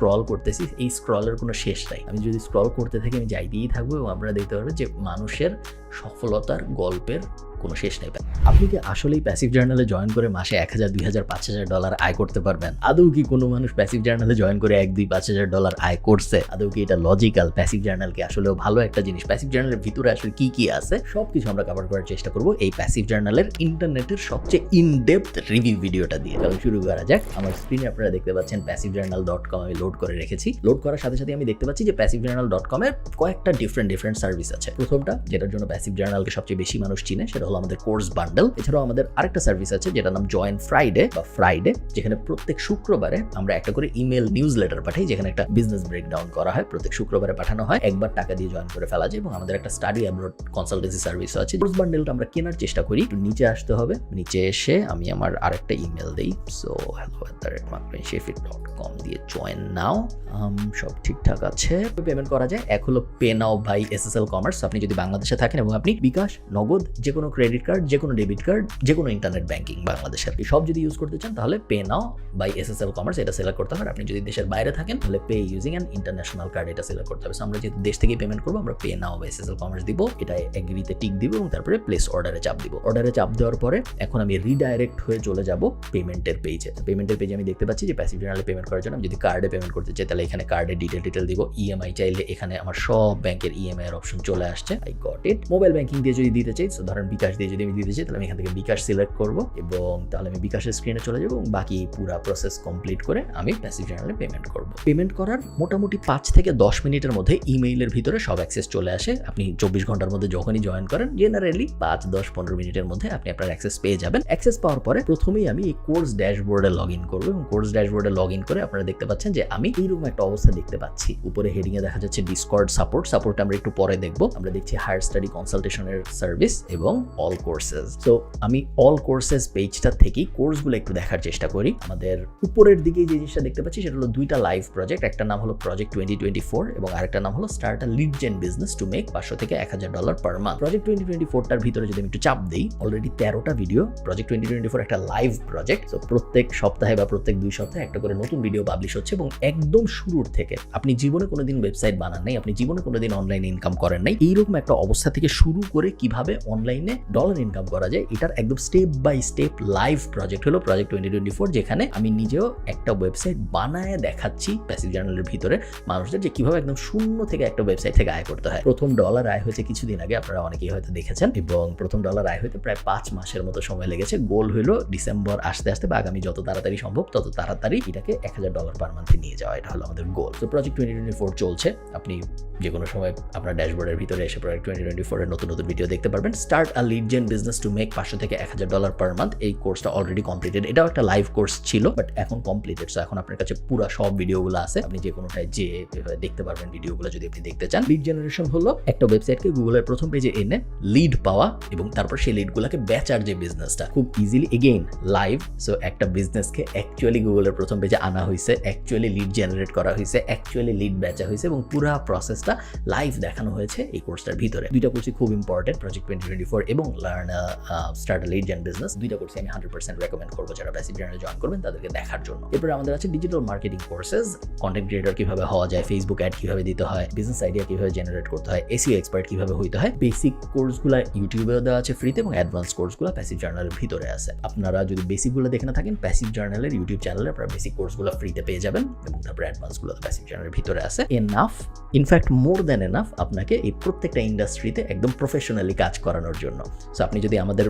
Scroll করতেছি, এই স্ক্রলের কোনো শেষ নাই। আমি যদি স্ক্রল করতে থাকি আমি যাইতেই থাকবো এবং আপনারা দেখতে পারবেন যে মানুষের সফলতার গল্পের কোনো শেষ নেই। আপনি কি আসলেই প্যাসিভ জার্নালে জয়েন করে মাসে 1000, 2000, $5000 আয় করতে পারবেন? আদৌ কি কোনো মানুষ প্যাসিভ জার্নালে জয়েন করে $1, 2, $5000 আয় করছে? আদৌ কি এটা লজিক্যাল? প্যাসিভ জার্নাল কি আসলেও ভালো একটা জিনিস? প্যাসিভ জার্নালের ভিতরে আসলে কি কি আছে সবকিছু আমরা কভার করার চেষ্টা করব এই প্যাসিভ জার্নালের ইন্টারনেটের সবচেয়ে ইনডেপথ রিভিউ ভিডিওটা দিয়ে। তাহলে শুরু করা যাক। আমার স্ক্রিনে আপনারা দেখতে পাচ্ছেন passivejournal.com আমি লোড করে রেখেছি। লোড করার সাথে সাথে আমি দেখতে পাচ্ছি যে passivejournal.com এর কয়েকটা ডিফারেন্ট সার্ভিস আছে। প্রথমটা, যেটার জন্য প্যাসিভ জার্নালকে সবচেয়ে বেশি মানুষ চিনে, সেটা হলো আমাদের কোর্স বান্ডেল। এছাড়াও আমাদের আরেকটা সার্ভিস আছে যেটার নাম জয়েন ফ্রাইডে বা ফ্রাইডে, যেখানে প্রত্যেক শুক্রবারে আমরা একটা করে ইমেল নিউজ লেটার পাঠাই, যেখানে একটা বিজনেস ব্রেকডাউন করা হয়। প্রত্যেক শুক্রবারে পাঠানো হয়, একবার টাকা দিয়ে জয়েন করে ফেলা যায়। এবং আমাদের একটা স্টাডি অ্যাব্রড কনসালটেন্সি সার্ভিস আছে। কোর্স বান্ডেলটা আমরা কেনার চেষ্টা করি। একটু নিচে আসতে হবে, নিচে এসে আমি আমার আরেকটা ইমেল দিই, সো hello@shefit.com দিয়ে জয়েন নাও। সব ঠিকঠাক আছে, পেমেন্ট করা যায়। এক হলো pay now by SSL commerce. আপনি যদি বাংলাদেশে থাকেন এবং আপনি বিকাশ, নগদ, যে কোনো ক্রেডিট কার্ড, যে কোনো ডেবিট কার্ড, যে কোনো ইন্টারনেট ব্যাংকিং বাংলাদেশের সব যদি ইউজ করতে চান তাহলে pay now by SSL commerce এটা সিলেক্ট করতে হবে। আপনি যদি দেশের বাইরে থাকেন তাহলে pay using an international card এটা সিলেক্ট করতে হবে। আমরা যেহেতু দেশ থেকেই পেমেন্ট করবো, আমরা pay now by SSL commerce দিব, এটা এগ্রিতে টিক দিব এবং তারপরে প্লেস অর্ডারে চাপ দিব। অর্ডারে চাপ দেওয়ার পরে এখন আমি রিডাইরেক্ট হয়ে চলে যাব পেমেন্টের পেজে। পেমেন্টের পেজে আমি দেখতে পাচ্ছি যে প্যাসিভ জার্নালে পেমেন্ট করার জন্য আমি যদি কার্ডে পেমেন্ট করতে চাই তাহলে এখানে কার্ডের ডিটেল দিব। EMI চাইলে এখানে আমার সব ব্যাংকের EMI এর অপশন চলে আসছে। I got it. Mobile banking দিয়ে যদি দিতে চাই, ধরেন বিকাশ দিয়ে যদি আমি দিতে চাই তাহলে আমি এখান থেকে বিকাশ সিলেক্ট করব এবং তাহলে আমি বিকাশের স্ক্রিনে চলে যাব এবং বাকি পুরো প্রসেস কমপ্লিট করে আমি প্যাসিভ জার্নালে পেমেন্ট করব। পেমেন্ট করার মোটামুটি 5 থেকে 10 মিনিটের মধ্যে ইমেইলের ভিতরে সব অ্যাক্সেস চলে আসে। আপনি 24 ঘন্টার মধ্যে যখনই জয়েন করেন, জেনারেলি 5, 10, 15 মিনিটের মধ্যে আপনি আপনার অ্যাক্সেস পেয়ে যাবেন। অ্যাক্সেস পাওয়ার পরে প্রথমেই আমি এই কোর্স ড্যাশবোর্ডে লগ ইন করবো এবং কোর্স ড্যাশবোর্ডে লগ ইন করে আপনারা দেখতে পাচ্ছেন যে আমি এইরকম একটা অবস্থা দেখতে পাচ্ছি। উপরে হেডিং এ দেখা যাচ্ছে ডিসকর্ড সাপোর্ট আমরা একটু পরে দেখবো। আমরা দেখছি হায়ার স্টাডি কনসালটেশনের সার্ভিস এবং অল কোর্সেস। সো আমি অল কোর্সেস পেজটা থেকেই কোর্সগুলো একটু দেখার চেষ্টা করি। আমাদের উপরের দিকে যে জিনিসটা দেখতে পাচ্ছি সেটা হলো দুইটা লাইভ প্রজেক্ট। একটা নাম হলো প্রজেক্ট 2024 এবং আরেকটা নাম হলো start a lead gen business to make $500 থেকে $1000 পার মান্থ। প্রজেক্ট 2024টার ভিতরে যদি আমি একটু চাপ দিই, অলরেডি 13টা ভিডিও। প্রজেক্ট 2024 একটা লাইভ প্রজেক্ট। তো প্রত্যেক সপ্তাহে বা প্রত্যেক 2 সপ্তাহে একটা করে নতুন ভিডিও পাবলিশ হচ্ছে এবং একদম শুরুর থেকে আপনি জীবনে কোনোদিন ওয়েবসাইট বানান নাই, আপনি জীবনে কোনোদিন অনলাইনে ইনকাম করেন নাই, এইরকম একটা অবস্থা থেকে শুরু করে কিভাবে অনলাইনে ডলার ইনকাম করা যায়, এটার একদম step by step live project হলো প্রজেক্ট 2024, যেখানে আমি নিজেও একটা ওয়েবসাইট বানায় দেখাচ্ছি প্যাসিভ জার্নালের ভিতরে মানুষদের যে কিভাবে একদম শূন্য থেকে একটা ওয়েবসাইট থেকে আয় করতে হয়। প্রথম ডলার আয় হয়েছে কিছুদিন আগে, আপনারা অনেকেই হয়তো দেখেছেন, এবং প্রথম ডলার আয় হইতে প্রায় 5 মাসের মতো সময় লেগেছে। গোল হলো ডিসেম্বর আসতে বা আগামী যত তাড়াতাড়ি সম্ভব তত তাড়াতাড়ি এটাকে $1000 পার মান্থে নিয়ে যাওয়া, এটা হলো আমাদের গোল। তো প্রজেক্ট 2024 চলছে। আপনি যে কোনো সময় আপনার ড্যাশবোর্ডের ভিতরে এসে প্রজেক্ট 2024 এর নতুন ভিডিও দেখতে পারবেন। Start a lead gen business to make $500 থেকে $1000 পার মান্থ। এই কোর্সটা অলরেডি কমপ্লিটেড। এটাও একটা লাইভ কোর্স ছিল, বাট এখন কমপ্লিটেড। সো এখন আপনার কাছে পুরো সব ভিডিওগুলো আছে, আপনি যে কোনোটায় যে দেখতে পারবেন ভিডিওগুলো যদি আপনি দেখতে চান। লিড জেনারেশন হলো একটা ওয়েবসাইটকে গুগলের প্রথম পেজে এনে লিড পাওয়া এবং তারপর সেই লিডগুলোকে বেচার যে বিজনেসটা খুব ইজিলি, এগেইন লাইভ। সো একটা বিজনেসকে অ্যাকচুয়ালি গুগলের প্রথম পেজে আনা হয়েছে, অ্যাকচুয়ালি লিড জেনারেট করা হয়েছে, অ্যাকচুয়ালি লিড বেচা হয়েছে এবং পুরো প্রসেসটা লাইভ দেখানো হয়েছে এই কোর্সটার ভিতরে। দুইটা কোর্সই খুব ইম্পর্টেন্ট, প্রজেক্ট 2024 এবং learn start a lead gen business. দুইটা কোর্সই আমি 100% রেকমেন্ড করবো যারা প্যাসিভ জার্নালে জয়েন করবেন তাদেরকে দেখার জন্য। এরপরে আমাদের আছে digital marketing courses, content creator কিভাবে হওয়া যায়, ফেসবুক অ্যাড কিভাবে দিতে হয়, বিজনেস আইডিয়া কিভাবে জেনারেট করতে হয়, এসইও এক্সপার্ট কিভাবে হইতে হয়। বেসিক কোর্সগুলো ইউটিউবেও দেওয়া আছে ফ্রিতে এবং অ্যাডভান্স কোর্সগুলো প্যাসিভ জার্নালের ভিতরে আছে। আপনারা যদি বেসিকগুলো দেখে না থাকেন, প্যাসিভ জার্নালের ইউটিউব চ্যানেলে আপনারা বেসিক কোর্সগুলো ফ্রিতে পেয়ে যাবেন এবং তারপর অ্যাডভান্সগুলো প্যাসিভ জার্নালের ভিতরে আছে। Enough, in fact more than enough আপনাকে এই প্রত্যেকটা ইন্ডাস্ট্রিতে একদম প্রফেশনালি কাজ করানোর জন্য। সো আপনি যদি আমাদের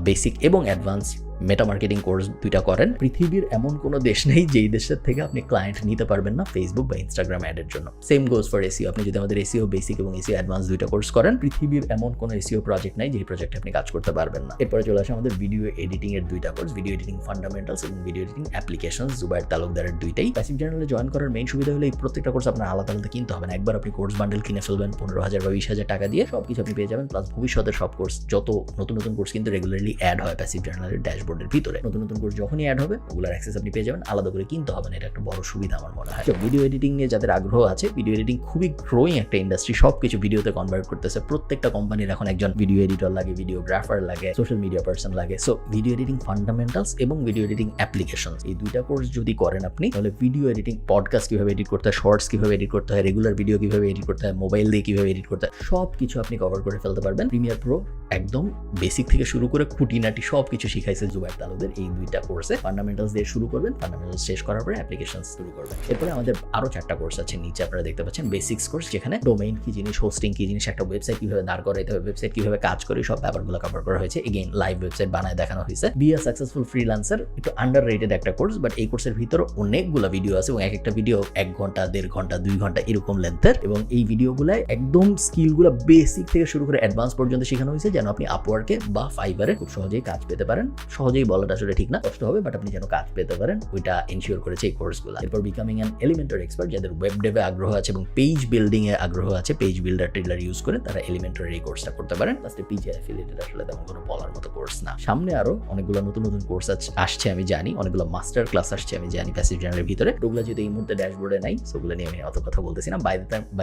বেসিক এবং অ্যাডভান্স মেটা মার্কেটিং কোর্স দুইটা করেন, পৃথিবীর এমন কোনো দেশ নেই যেই দেশের থেকে আপনি ক্লায়েন্ট নিতে পারবেন না ফেসবুক বা ইনস্টাগ্রাম অ্যাডের জন্য। Same goes for SEO. আপনি যদি আমাদের এসইও বেসিক এবং এসইও অ্যাডভান্স দুইটা কোর্স করেন, পৃথিবীর এমন কোনো এসইও প্রজেক্ট নাই যেই প্রজেক্টে আপনি কাজ করতে পারবেন না। এরপরে চলে আসে আমাদের ভিডিও এডিটিং এর দুইটা কোর্স, ভিডিও এডিটিং ফান্ডামেন্টালস এবং ভিডিও এডিটিং অ্যাপ্লিকেশনস, জুবায়ের তালুকদারের দুইটাই। প্যাসিভ জার্নালে জয়েন করার মেইন সুবিধা হলো এই প্রত্যেকটা কোর্স আপনার আলাদা আলাদা কিনতে হবে না। একবার আপনি কোর্স বান্ডেল কিনে ফেলবেন 15,000 বা 20,000 টাকা দিয়ে, সবকিছু আপনি পেয়ে যাবেন। প্লাস ভবিষ্যতের সব কোর্স, যত নতুন কোর্স কিন্তু রেগুলারলি অ্যাড হয় প্যাসিভ জার্নালের ড্যাশবোর্ড ড্যাশবোর্ডের ভিতরে। নতুন নতুন কোর্স যখনই অ্যাড হবে ওগুলোর অ্যাক্সেস আপনি পেয়ে যাবেন, আলাদা করে কিনতে হবে না। এটা একটা বড় সুবিধা আমার মনে হয়। ভিডিও এডিটিং নিয়ে যাদের আগ্রহ আছে, ভিডিও এডিটিং খুবই গ্রোয়িং একটা ইন্ডাস্ট্রি, সবকিছু ভিডিওতে কনভার্ট করতেছে। প্রত্যেকটা কোম্পানির এখন একজন ভিডিও এডিটর লাগে, ভিডিওগ্রাফার লাগে, সোশ্যাল মিডিয়া পার্সন লাগে। সো ভিডিও এডিটিং ফান্ডামেন্টালস এবং ভিডিও এডিটিং অ্যাপ্লিকেশনস, এই দুইটা কোর্স যদি করেন আপনি, তাহলে ভিডিও এডিটিং, পডকাস্ট কিভাবে এডিট করতে হয়, শর্টস কিভাবে এডিট করতে হয়, রেগুলার ভিডিও কিভাবে এডিট করতে হয়, মোবাইল দিয়ে কিভাবে এডিট করতে হয়, সব কিছু আপনি কভার করে ফেলতে পারবেন। প্রিমিয়ার প্রো একদম বেসিক থেকে শুরু করে খুঁটিনাটি সব কিছু শিখাইছে জুবায়ের তালুকদার এই দুইটা কোর্সে। ফান্ডামেন্টালস দিয়ে শুরু করবেন, ফান্ডামেন্টালস শেষ করার পরে অ্যাপ্লিকেশনস শুরু করবেন। এরপরে আমাদের আরো 4টা কোর্স আছে নিচে আপনারা দেখতে পাচ্ছেন। বেসিক্স কোর্স, যেখানে ডোমেইন কি জিনিস, হোস্টিং কি জিনিস, একটা ওয়েবসাইট কিভাবে দাঁড় করাইতে হবে, ওয়েবসাইট কিভাবে কাজ করে, সব ব্যাপারগুলো কভার করা হয়েছে। এগেইন লাইভ ওয়েবসাইট বানায় দেখানো হয়েছে। বি আ সাকসেসফুল ফ্রিল্যান্সার, একটু আন্ডাররেটেড একটা কোর্স, বাট এই কোর্সের ভিতরে অনেকগুলো ভিডিও আছে এবং এক একটা ভিডিও 1 ঘন্টা, 1.5 ঘন্টা, 2 ঘন্টা এরকম লেন্থের, এবং এই ভিডিওগুলো একদম স্কিলগুলো বেসিক থেকে শুরু করে অ্যাডভান্স পর্যন্ত শেখানো হয়েছে, যেন আপনি আপওয়ার্কে বা ফাইবারে খুব সহজেই কাজ পেতে পারেন। সহজেই বলাটা আসলে ঠিক না, কষ্ট হবে, বাট আপনি যেন কাজ পেতে পারেন ওইটা এনশিওর করেছে এই কোর্সগুলো। এরপর বিকামিং অ্যান এলিমেন্টর এক্সপার্ট, যাদের ওয়েব ডেভে আগ্রহ আছে এবং পেজ বিল্ডিং এ আগ্রহ আছে, পেজ বিল্ডার টেলার ইউজ করে তারা এলিমেন্টর এই কোর্সটা করতে পারেন। লাস্টে পিজে অ্যাফিলিয়েটেড, আসলে তেমন কোনো বলার মতো কোর্স না। সামনে আরো অনেকগুলো নতুন নতুন কোর্স আসছে আমি জানি, অনেকগুলো মাস্টার ক্লাস আসছে আমি জানি প্যাসিভ জার্নালের ভিতরে। ওগুলো যদি এই মুহূর্তে ড্যাশবোর্ডে নাই, সেগুলো নিয়ে আমি অত কথা বলতেছি না। বাই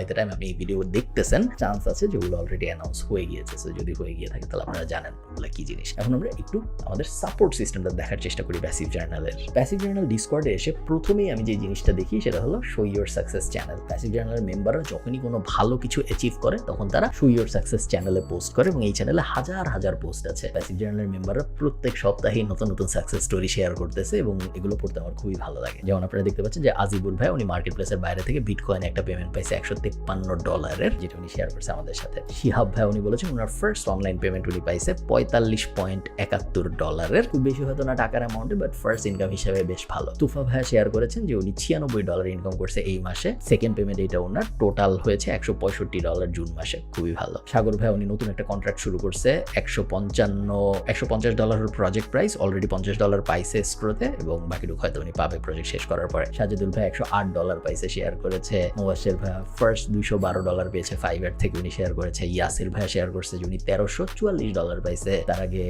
দ্য টাইম আপনি এই ভিডিও দেখতেছেন, চান্স আছে যেগুলো অলরেডি অ্যানাউন্স হয়ে গিয়েছে। সো যদি হয়ে গিয়ে থাকে তাহলে আপনারা জানেন ওগুলো কি জিনিস। এখন আমরা একটু আমাদের সাপোর্ট সিস্টেমটা দেখার চেষ্টা করি প্যাসিভ জার্নালের। প্যাসিভ জার্নাল ডিসকর্ডে এসে প্রথমেই আমি যে জিনিসটা দেখি সেটা হলো show your success channel. Passive জার্নালের মেম্বাররা যখনই কোনো ভালো কিছু অ্যাচিভ করে তখন তারা শো ইউর সাকসেস চ্যানেলে পোস্ট করে, এবং এই চ্যানেলে হাজার হাজার পোস্ট আছে। প্যাসিভ জার্নালের মেম্বাররা প্রত্যেক সপ্তাহেই নতুন নতুন সাকসেস স্টোরি শেয়ার করতেছে এবং এগুলো পড়তে আমার খুবই ভালো লাগে। যেমন আপনারা দেখতে পাচ্ছেন যে আজিবুর ভাই, উনি মার্কেট প্লেসের বাইরে থেকে বিটকয়েনে একটা পেমেন্ট পাইছে $153, যেটা উনি শেয়ার করছে আমাদের সাথে। শিহাব ভাই, উনি বলেছেন ওনার ফার্স্ট অনলাইন পেমেন্ট উনি পাইছে $45.71। খুব বেশি হয়তো না টাকার অ্যামাউন্টে, বাট ফার্স্ট ইনকাম হিসেবে বেশ ভালো। তুফা ভাই শেয়ার করেছেন যে উনি $96 ইনকাম করছে এই মাসে। সেকেন্ড পেমেন্ট এটা ওনার, টোটাল হয়েছে $165 জুন মাসে, খুবই ভালো। সাগর ভাই, উনি নতুন একটা কন্ট্রাক্ট শুরু করছে, $150 প্রজেক্ট প্রাইস, অলরেডি $50 পাইছে স্ক্রোতে এবং বাকিটুকু হয়তো উনি পাবে প্রজেক্ট শেষ করার পরে। সাজেদুল ভাই $108 পাইছে, শেয়ার করেছে। মোবাশের ভাই ফার্স্ট $212 পেয়েছে ফাইবার থেকে, উনি শেয়ার করেছে। ইয়াসির ভাই শেয়ার করছে যে উনি $1344 পাইছে। তার আগে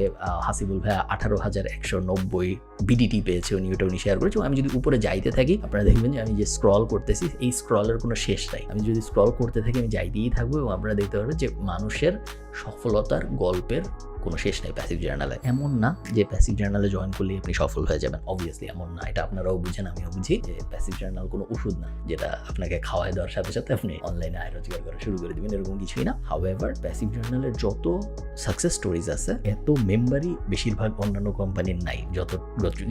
হাসিবুল ভাই 18,190 বিডিটি পেয়েছে, উনি শেয়ার করেছে। আমি যদি উপরে যাইতে থাকি আপনারা দেখবেন যে আমি যে স্ক্রল করতেছি, এই স্ক্রলের কোনো শেষ নাই। আমি যদি স্ক্রল করতে থাকি আমি যাইতেই থাকবো এবং আপনারা দেখতে পারবেন যে মানুষের সফলতার গল্পের কোনো শেষ নেই প্যাসিভ জার্নালে। এমন না যে প্যাসিভ জার্নালে জয়েন করলে আপনি সফল হয়ে যাবেন, অবভিয়াসলি এমন না। এটা আপনারাও বুঝেন, আমিও বুঝি যে প্যাসিভ জার্নাল কোনো ওষুধ না যেটা আপনাকে খাওয়াই দেওয়ার সাথে সাথে আপনি অনলাইনে আয় রোজগার করা শুরু করে দিবেন, এরকম কিছুই না। হাউএভার প্যাসিভ জার্নালের যত সাকসেস স্টোরিজ আছে, এত মেম্বারই বেশিরভাগ অন্যান্য কোম্পানির নাই,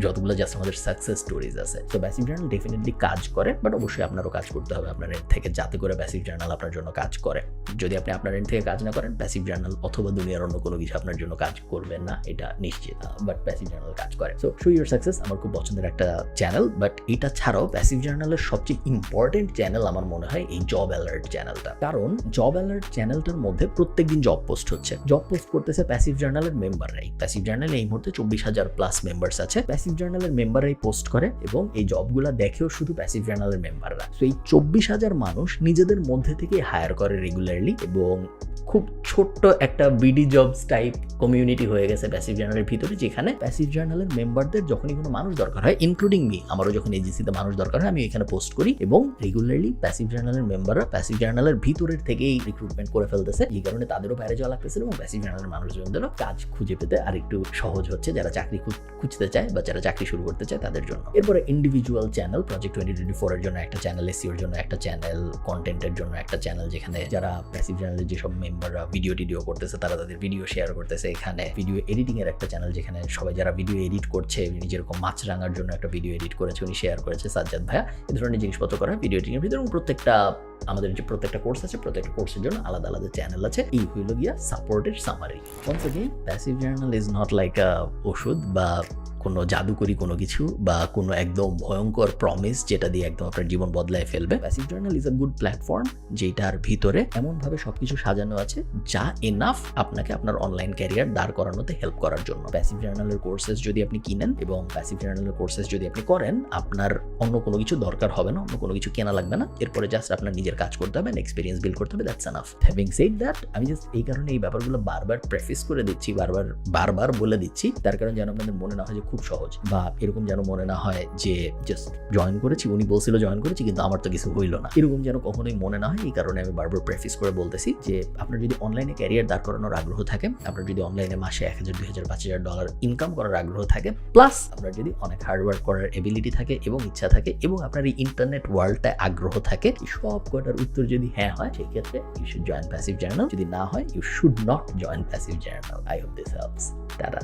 যতগুলো জাস্ট আমাদের সাকসেস স্টোরিজ আছে। তো প্যাসিভ জার্নাল ডেফিনেটলি কাজ করে, বাট অবশ্যই আপনারও কাজ করতে হবে আপনার এন্ড থেকে, যাতে করে প্যাসিভ জার্নাল আপনার জন্য কাজ করে। যদি আপনি আপনার এন্ড থেকে কাজ না করেন, প্যাসিভ জার্নাল অথবা দুনিয়ার অন্য কোনো কিছু আপনার জন্য কাজ করবে না, এটা নিশ্চিত। বাট প্যাসিভ জার্নাল কাজ করে। সো শো ইউর সাকসেস আমার খুব পছন্দের একটা চ্যানেল, বাট এটা ছাড়াও প্যাসিভ জার্নালের সবচেয়ে ইম্পর্টেন্ট চ্যানেল আমার মনে হয় এই জব অ্যালার্ট চ্যানেলটা। কারণ জব অ্যালার্ট চ্যানেলটার মধ্যে প্রত্যেকদিন জব পোস্ট হচ্ছে, জব পোস্ট করতেছে প্যাসিভ জার্নালের মেম্বাররাই। প্যাসিভ জার্নালে এই মুহূর্তে 24,000+ মেম্বার্স আছে। প্যাসিভ জার্নালের মেম্বাররাই পোস্ট করে এবং এই জবগুলা দেখেও শুধু প্যাসিভ জার্নালের মেম্বাররা। তো এই 24,000 মানুষ নিজেদের মধ্যে থেকে হায়ার করে রেগুলারলি, এবং খুব ছোট্ট একটা বিডি জবস টাইপ কমিউনিটি হয়ে গেছে প্যাসিভ জার্নালের ভিতরে, যেখানে প্যাসিভ জার্নালের মেম্বারদের যখনই কোনো মানুষ দরকার হয়, ইনক্লুডিং মি, আমারও যখন এজেন্সিতে মানুষ দরকার হয় আমি এখানে পোস্ট করি, এবং রেগুলারলি প্যাসিভ জার্নালের মেম্বাররা প্যাসিভ জার্নালের ভিতরের থেকেই রিক্রুটমেন্ট করে ফেলতেছে। এই কারণে তাদেরও বাইরে যাওয়া লাগতেছে এবং প্যাসিভ জার্নালের মানুষজনদেরও কাজ খুঁজে পেতে আর একটু সহজ হচ্ছে, যারা চাকরি খুঁজতে চায় বা যারা চাকরি শুরু করতে চায় তাদের জন্য। এরপরে ইন্ডিভিজুয়াল চ্যানেল, প্রজেক্ট 2024 এর জন্য একটা চ্যানেল, এসইওর জন্য একটা চ্যানেল, কন্টেন্টের জন্য একটা চ্যানেল, যেখানে যারা প্যাসিভ জার্নালের যেসব মেম্বাররা ভিডিও করতেছে তারা তাদের ভিডিও শেয়ার করতেছে। এখানে ভিডিও এডিটিং এর একটা চ্যানেল, যেখানে সবাই যারা ভিডিও এডিট করছে, নিজের এরকম মাছরাঙার জন্য একটা ভিডিও এডিট করেছে, উনি শেয়ার করেছে সাজ্জাদ ভাইয়া। এই ধরনের জিনিসপত্র করা ভিডিও এডিটিং এর ভিতরে, এবং আমাদের যে প্রত্যেকটা কোর্স আছে, প্রত্যেকটা কোর্সের জন্য আলাদা আলাদা চ্যানেল আছে। এই হইল গিয়া সাপোর্টের summary. Once again passive journal is not like a ওষুধ বা কোনো জাদুকরি কোনো কিছু বা কোনো একদম ভয়ঙ্কর প্রমিস যেটা দিয়ে একদম আপনার জীবন বদলায় ফেলবে। Passive journal is a good platform যেটার ভিতরে এমনভাবে সবকিছু সাজানো আছে যা এনাফ আপনাকে আপনার অনলাইন ক্যারিয়ার দাঁড় করানোতে হেল্প করার জন্য। প্যাসিভ জার্নালের কোর্সেস যদি আপনি কিনেন এবং প্যাসিভ জার্নালের কোর্সেস যদি আপনি করেন, আপনার অন্য কোনো কিছু দরকার হবে না, অন্য কোনো কিছু কেনা লাগবে না। এরপরে জাস্ট আপনার নিজের কাজ করতে হবে, এক্সপিরিয়েন্স বিল্ড করতে হবে, that's enough. Having said that, আমি জাস্ট এই কারণে এই ব্যাপারগুলো বারবার প্রেফেস করে দিচ্ছি, বারবার বলে দিচ্ছি, তার কারণ যেন আপনাদের মনে না হয় যে খুব সহজ, বা এরকম যেন মনে না হয় যে জাস্ট জয়েন করেছি, উনি বলছিল জয়েন করেছি কিন্তু আমার তো কিছু হইল না, এরকম যেন কখনোই মনে না হয়। এই কারণে আমি বারবার প্রেফেস করে বলতেছি যে আপনার যদি অনলাইনে ক্যারিয়ার দাঁড় করানোর আগ্রহ থাকে, আপনার যদি অনলাইনে মাসে $1000, $2000, $5000 ইনকাম করার আগ্রহ থাকে, প্লাস আপনার যদি অনেক হার্ডওয়ার্ক করার এবিলিটি থাকে এবং ইচ্ছা থাকে এবং আপনার এই ইন্টারনেট ওয়ার্ল্ডটায় আগ্রহ থাকে, সব কটার উত্তর যদি হ্যাঁ হয়, সেই ক্ষেত্রে you should join passive journal. যদি না হয়, you should not join passive journal. I hope this helps. Tata.